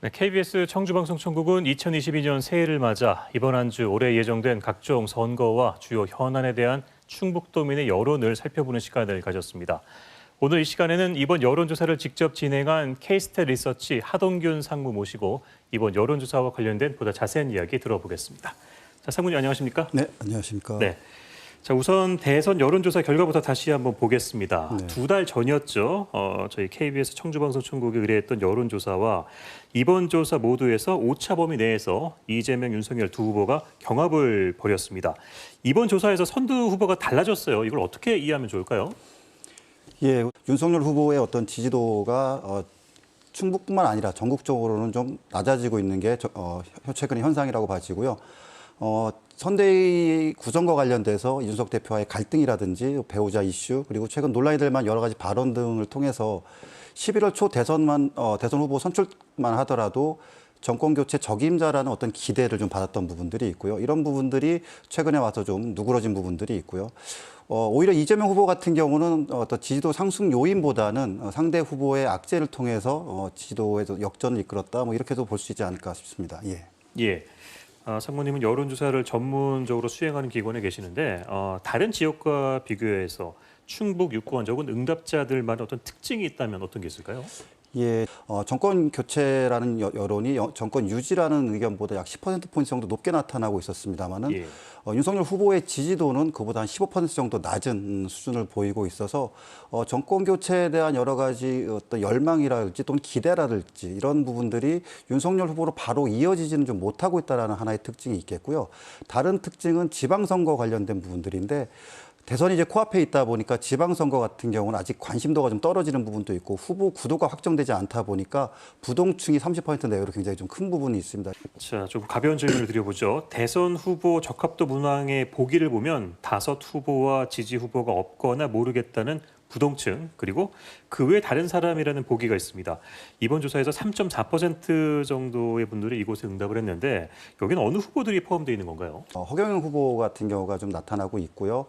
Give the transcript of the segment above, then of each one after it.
네, KBS 청주방송총국은 2022년 새해를 맞아 이번 한 주 올해 예정된 각종 선거와 주요 현안에 대한 충북도민의 여론을 살펴보는 시간을 가졌습니다. 오늘 이 시간에는 이번 여론조사를 직접 진행한 K스탯 리서치 하동균 상무 모시고 이번 여론조사와 관련된 보다 자세한 이야기 들어보겠습니다. 자, 상무님 안녕하십니까? 네, 안녕하십니까? 네. 자, 우선 대선 여론조사 결과부터 다시 한번 보겠습니다. 네. 2달 전이었죠. 저희 KBS 청주방송총국이 의뢰했던 여론조사와 이번 조사 모두에서 오차 범위 내에서 이재명, 윤석열 두 후보가 경합을 벌였습니다. 이번 조사에서 선두 후보가 달라졌어요. 이걸 어떻게 이해하면 좋을까요? 예, 윤석열 후보의 어떤 지지도가 충북뿐만 아니라 전국적으로는 좀 낮아지고 있는 게 최근의 현상이라고 봐지고요. 선대위 구성과 관련돼서 이준석 대표와의 갈등이라든지 배우자 이슈 그리고 최근 논란이 될 만한 여러 가지 발언 등을 통해서 11월 초 대선 후보 선출만 하더라도 정권 교체 적임자라는 어떤 기대를 좀 받았던 부분들이 있고요. 이런 부분들이 최근에 와서 좀 누그러진 부분들이 있고요. 오히려 이재명 후보 같은 경우는 어떤 지지도 상승 요인보다는 상대 후보의 악재를 통해서 지지도에서 역전을 이끌었다. 뭐 이렇게도 볼 수 있지 않을까 싶습니다. 예. 예. 상무님은 여론조사를 전문적으로 수행하는 기관에 계시는데 다른 지역과 비교해서 충북 유권 적은 응답자들만의 어떤 특징이 있다면 어떤 게 있을까요? 예, 정권 교체라는 여론이 정권 유지라는 의견보다 약 10%포인트 정도 높게 나타나고 있었습니다만은 예. 윤석열 후보의 지지도는 그보다 한 15% 정도 낮은 수준을 보이고 있어서 정권 교체에 대한 여러 가지 어떤 열망이랄지 또는 기대라든지 이런 부분들이 윤석열 후보로 바로 이어지지는 좀 못하고 있다는 하나의 특징이 있겠고요. 다른 특징은 지방선거 관련된 부분들인데 대선이 이제 코앞에 있다 보니까 지방선거 같은 경우는 아직 관심도가 좀 떨어지는 부분도 있고 후보 구도가 확정되지 않다 보니까 부동층이 30% 내외로 굉장히 좀 큰 부분이 있습니다. 자, 좀 가벼운 질문을 드려보죠. 대선 후보 적합도 문항의 보기를 보면 다섯 후보와 지지 후보가 없거나 모르겠다는 부동층 그리고 그 외 다른 사람이라는 보기가 있습니다. 이번 조사에서 3.4% 정도의 분들이 이곳에 응답을 했는데 여기는 어느 후보들이 포함되어 있는 건가요? 허경영 후보 같은 경우가 좀 나타나고 있고요.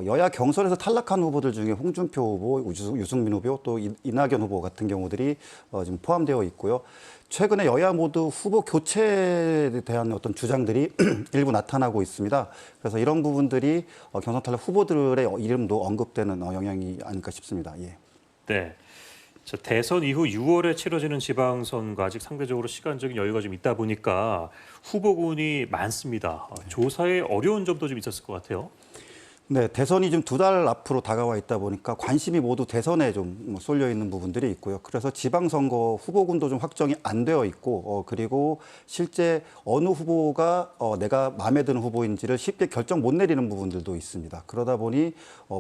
여야 경선에서 탈락한 후보들 중에 홍준표 후보, 유승민 후보, 또 이낙연 후보 같은 경우들이 지금 포함되어 있고요. 최근에 여야 모두 후보 교체에 대한 어떤 주장들이 일부 나타나고 있습니다. 그래서 이런 부분들이 경선 탈락 후보들의 이름도 언급되는 영향이 아닐까 싶습니다. 예. 네. 자, 대선 이후 6월에 치러지는 지방선거 아직 상대적으로 시간적인 여유가 좀 있다 보니까 후보군이 많습니다. 조사에 어려운 점도 좀 있었을 것 같아요. 네, 대선이 좀 2달 앞으로 다가와 있다 보니까 관심이 모두 대선에 좀 쏠려 있는 부분들이 있고요. 그래서 지방선거 후보군도 좀 확정이 안 되어 있고, 그리고 실제 어느 후보가 내가 마음에 드는 후보인지를 쉽게 결정 못 내리는 부분들도 있습니다. 그러다 보니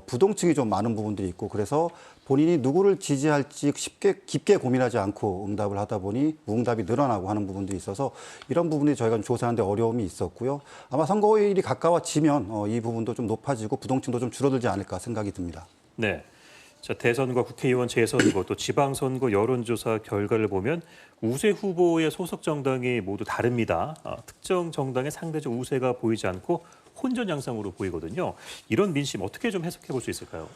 부동층이 좀 많은 부분들이 있고, 그래서 본인이 누구를 지지할지 깊게 고민하지 않고 응답을 하다 보니 무응답이 늘어나고 하는 부분도 있어서 이런 부분이 저희가 조사하는데 어려움이 있었고요. 아마 선거일이 가까워지면 이 부분도 좀 높아지고 부동층도 좀 줄어들지 않을까 생각이 듭니다. 네. 자, 대선과 국회의원 재선거 또 지방선거 여론조사 결과를 보면 우세 후보의 소속 정당이 모두 다릅니다. 특정 정당의 상대적 우세가 보이지 않고 혼전 양상으로 보이거든요. 이런 민심 어떻게 좀 해석해 볼 수 있을까요?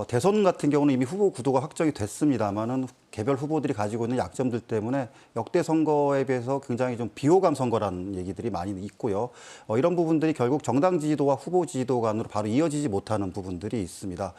대선 같은 경우는 이미 후보 구도가 확정이 됐습니다만은 개별 후보들이 가지고 있는 약점들 때문에 역대 선거에 비해서 굉장히 좀 비호감 선거라는 얘기들이 많이 있고요. 이런 부분들이 결국 정당 지지도와 후보 지지도 간으로 바로 이어지지 못하는 부분들이 있습니다.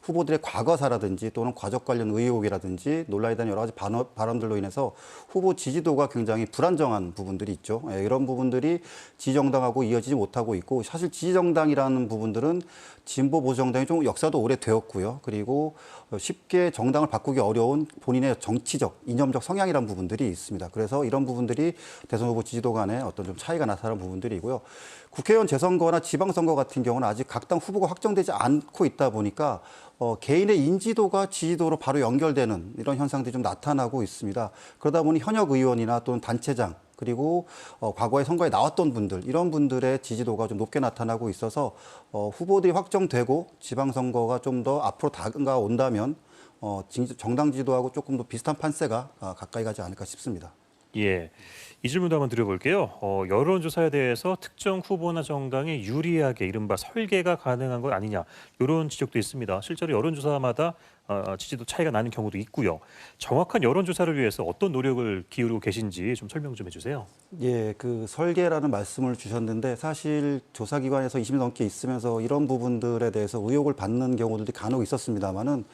후보들의 과거사라든지 또는 과적 관련 의혹이라든지 논란에 대한 여러 가지 발언들로 인해서 후보 지지도가 굉장히 불안정한 부분들이 있죠. 이런 부분들이 지지정당하고 이어지지 못하고 있고 사실 지지정당이라는 부분들은 진보 보수 정당이 좀 역사도 오래되었고요. 그리고 쉽게 정당을 바꾸기 어려운 본인의 정치적, 이념적 성향이라는 부분들이 있습니다. 그래서 이런 부분들이 대선 후보 지지도 간에 어떤 좀 차이가 나타나는 부분들이고요. 국회의원 재선거나 지방선거 같은 경우는 아직 각 당 후보가 확정되지 않고 있다 보니까 개인의 인지도가 지지도로 바로 연결되는 이런 현상들이 좀 나타나고 있습니다. 그러다 보니 현역 의원이나 또는 단체장 그리고 과거에 선거에 나왔던 분들 이런 분들의 지지도가 좀 높게 나타나고 있어서 후보들이 확정되고 지방선거가 좀 더 앞으로 다가온다면 정당 지지도하고 조금 더 비슷한 판세가 가까이 가지 않을까 싶습니다. 예. 이 질문도 한번 드려볼게요. 여론조사에 대해서 특정 후보나 정당에 유리하게 이른바 설계가 가능한 것 아니냐 이런 지적도 있습니다. 실제로 여론조사마다 지지도 차이가 나는 경우도 있고요. 정확한 여론조사를 위해서 어떤 노력을 기울이고 계신지 좀 설명 좀 해주세요. 예, 그 설계라는 말씀을 주셨는데 사실 조사기관에서 20년 넘게 있으면서 이런 부분들에 대해서 의혹을 받는 경우들이 간혹 있었습니다만은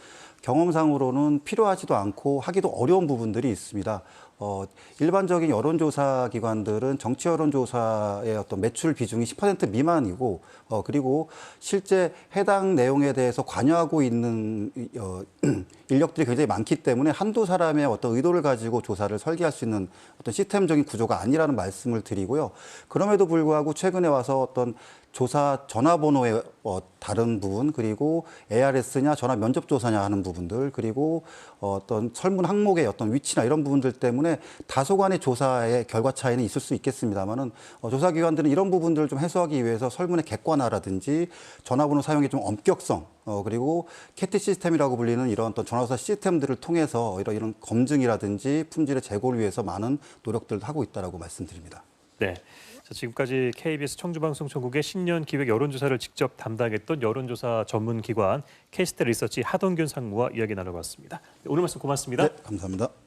경험상으로는 필요하지도 않고 하기도 어려운 부분들이 있습니다. 일반적인 여론조사 기관들은 정치 여론조사의 어떤 매출 비중이 10% 미만이고, 그리고 실제 해당 내용에 대해서 관여하고 있는 인력들이 굉장히 많기 때문에 한두 사람의 어떤 의도를 가지고 조사를 설계할 수 있는 어떤 시스템적인 구조가 아니라는 말씀을 드리고요. 그럼에도 불구하고 최근에 와서 어떤 조사 전화번호의 다른 부분, 그리고 ARS냐 전화 면접 조사냐 하는 부분들, 그리고 어떤 설문 항목의 어떤 위치나 이런 부분들 때문에 다소간의 조사의 결과 차이는 있을 수 있겠습니다만은 조사기관들은 이런 부분들을 좀 해소하기 위해서 설문의 객관화라든지 전화번호 사용의 좀 엄격성, 그리고 캐티 시스템이라고 불리는 이런 어떤 전화조사 시스템들을 통해서 이런 검증이라든지 품질의 제고를 위해서 많은 노력들을 하고 있다라고 말씀드립니다. 네. 자, 지금까지 KBS 청주방송총국의 신년 기획 여론조사를 직접 담당했던 여론조사 전문기관 K스타 리서치 하동균 상무와 이야기 나눠봤습니다. 오늘 말씀 고맙습니다. 네, 감사합니다.